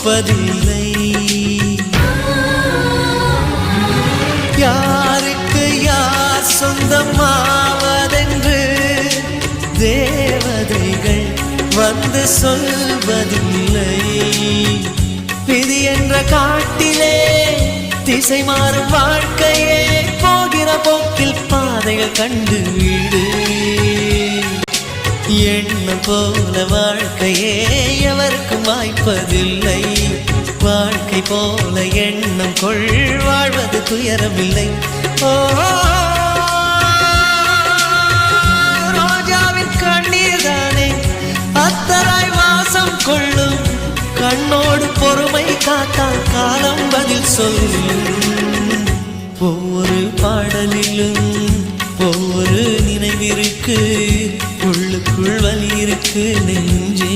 பூப்பதில்லை. யாருக்கு யார் சொந்தமாவதென்று தேவதைகள் வந்து சொல்வதில்லை. விதி என்ற காட்டிலே திசை மாறும் வாழ்க்கையே, போகிற போக்கில் பாதைகள் கண்டு வீடு. எண்ணம் போல வாழ்க்கையே எவருக்கும் வாய்ப்பதில்லை. வாழ்க்கை போல எண்ணம் கொள், வாழ்வது துயரமில்லை. ஓ ரோஜாவின் கண்ணீர் தானே அத்தராய் வாசம் கொள்ளும். கண்ணோடு பொறுமை காத்தால் காலம் பதில் சொல்லும். ஒவ்வொரு பாடலிலும் ஒவ்வொரு நினைவிற்கு, உள்ளுக்குள் வலி இருக்கு நெஞ்சே.